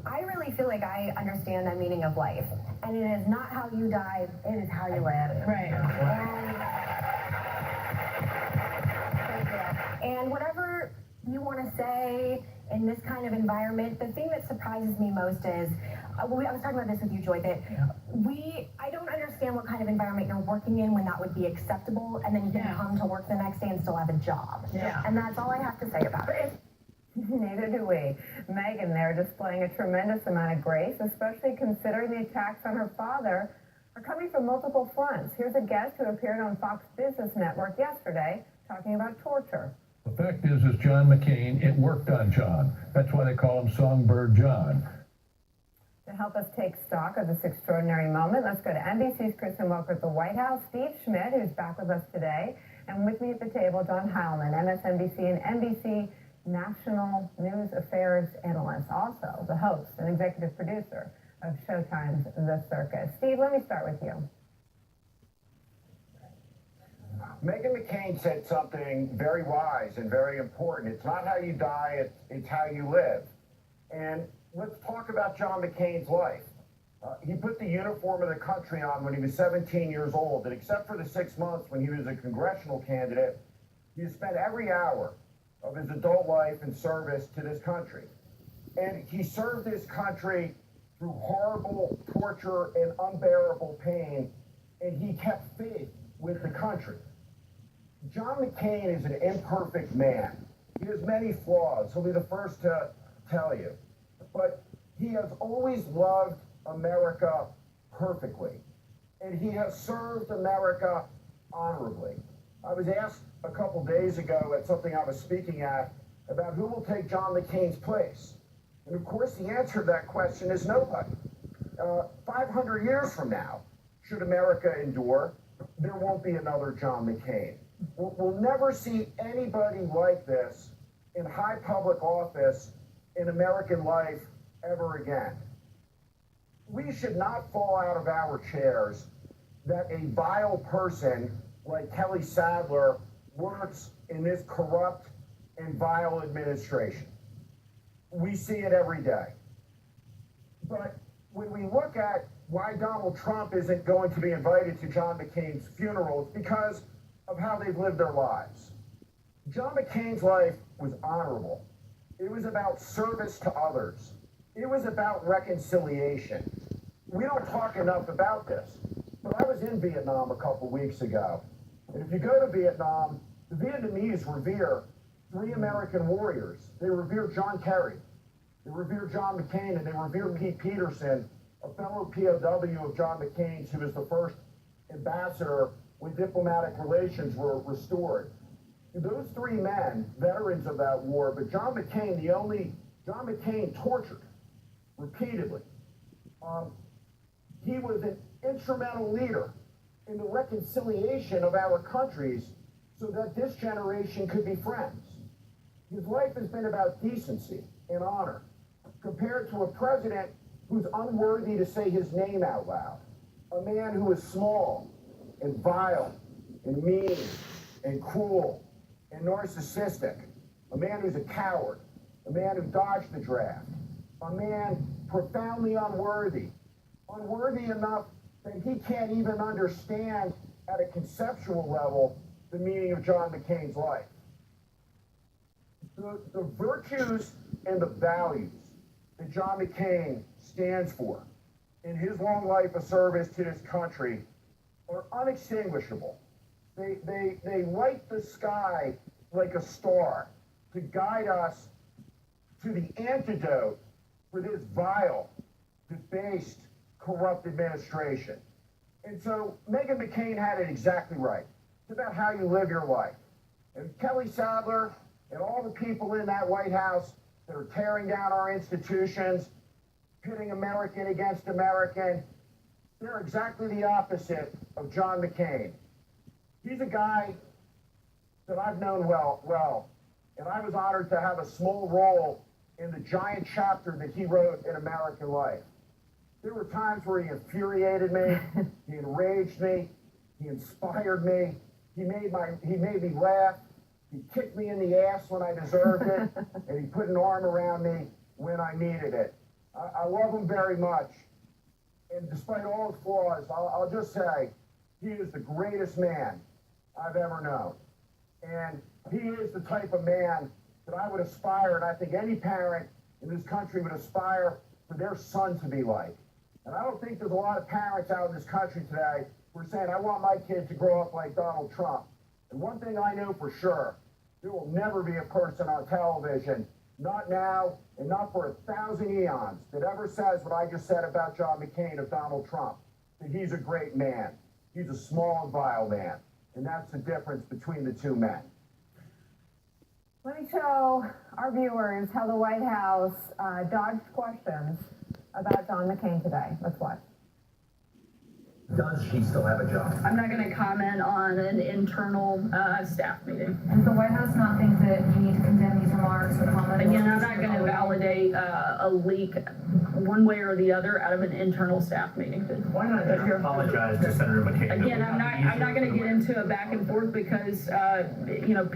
I really feel like I understand the meaning of life, and it is not how you die, it is how you live. Right. And whatever you want to say in this kind of environment, the thing that surprises me most is, I was talking about this with you, Joy, that I don't understand what kind of environment you're working in when that would be acceptable, and then you can come to work the next day and still have a job. And that's all I have to say about it. Neither do we. Meghan there displaying a tremendous amount of grace, especially considering the attacks on her father are coming from multiple fronts. Here's a guest who appeared on Fox Business Network yesterday talking about torture. The fact is John McCain, it worked on John. That's why they call him Songbird John. To help us take stock of this extraordinary moment, let's go to NBC's Kristen Welker at the White House, Steve Schmidt, who's back with us today, and with me at the table, John Heilman, MSNBC and NBC National News Affairs analyst, also the host and executive producer of Showtime's The Circus. Steve, let me start with you. Meghan McCain said something very wise and very important. It's not how you die, it's how you live. And let's talk about John McCain's life. He put the uniform of the country on when he was 17 years old, and except for the 6 months when he was a congressional candidate, he spent every hour of his adult life in service to this country. And he served this country through horrible torture and unbearable pain, and he kept faith with the country. John McCain is an imperfect man. He has many flaws. He'll be the first to tell you. But he has always loved America perfectly, and he has served America honorably. I was asked a couple days ago at something I was speaking at about who will take John McCain's place. And of course, the answer to that question is nobody. 500 years from now, should America endure, there won't be another John McCain. We'll never see anybody like this in high public office in American life ever again. We should not fall out of our chairs that a vile person like Kelly Sadler works in this corrupt and vile administration. We see it every day. But when we look at why Donald Trump isn't going to be invited to John McCain's funeral, it's because of how they've lived their lives. John McCain's life was honorable. It was about service to others. It was about reconciliation. We don't talk enough about this, but I was in Vietnam a couple weeks ago. And if you go to Vietnam, the Vietnamese revere 3 American warriors. They revere John Kerry, they revere John McCain, and they revere Pete Peterson, a fellow POW of John McCain's, who was the first ambassador when diplomatic relations were restored. Those 3 men, veterans of that war, but John McCain, John McCain tortured repeatedly. He was an instrumental leader in the reconciliation of our countries so that this generation could be friends. His life has been about decency and honor, compared to a president who's unworthy to say his name out loud, a man who is small and vile and mean and cruel and narcissistic, a man who's a coward, a man who dodged the draft, a man profoundly unworthy enough that he can't even understand at a conceptual level the meaning of John McCain's life. The virtues and the values that John McCain stands for in his long life of service to this country are unextinguishable. They light the sky like a star to guide us to the antidote for this vile, debased, corrupt administration. And so Meghan McCain had it exactly right. It's about how you live your life. And Kelly Sadler and all the people in that White House that are tearing down our institutions, pitting American against American, they're exactly the opposite of John McCain. He's a guy that I've known well, and I was honored to have a small role in the giant chapter that he wrote in American life. There were times where he infuriated me, he enraged me, he inspired me, he made me laugh, he kicked me in the ass when I deserved it, and he put an arm around me when I needed it. I love him very much. And despite all his flaws, I'll just say he is the greatest man I've ever known. And he is the type of man that I would aspire, and I think any parent in this country would aspire for their son to be like. And I don't think there's a lot of parents out in this country today who are saying, I want my kid to grow up like Donald Trump. And one thing I know for sure, there will never be a person on television, not now and not for 1,000 eons, that ever says what I just said about John McCain of Donald Trump, that he's a great man. He's a small and vile man. And that's the difference between the two men. Let me show our viewers how the White House dodged questions about John McCain today. Let's watch. Does he still have a job? I'm not going to comment on an internal staff meeting. Does the White House not think that you need to condemn these remarks or comment? Again, I'm not going to validate a leak one way or the other out of an internal staff meeting. Why not just apologize to Senator McCain? Again, I'm not going to get into a back and forth because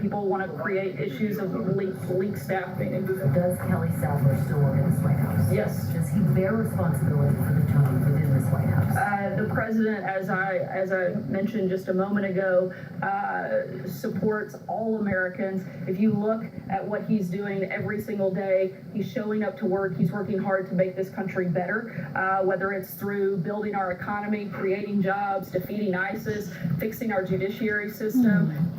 people want to create issues of leak staff meetings. Does Kelly Sadler still work in this White House? Yes. Does he bear responsibility for the tone within this White House? The president, as I mentioned just a moment ago, supports all Americans. If you look at what he's doing every single day, he's showing up to work. He's working hard to make this country better, whether it's through building our economy, creating jobs, defeating ISIS, fixing our judiciary system,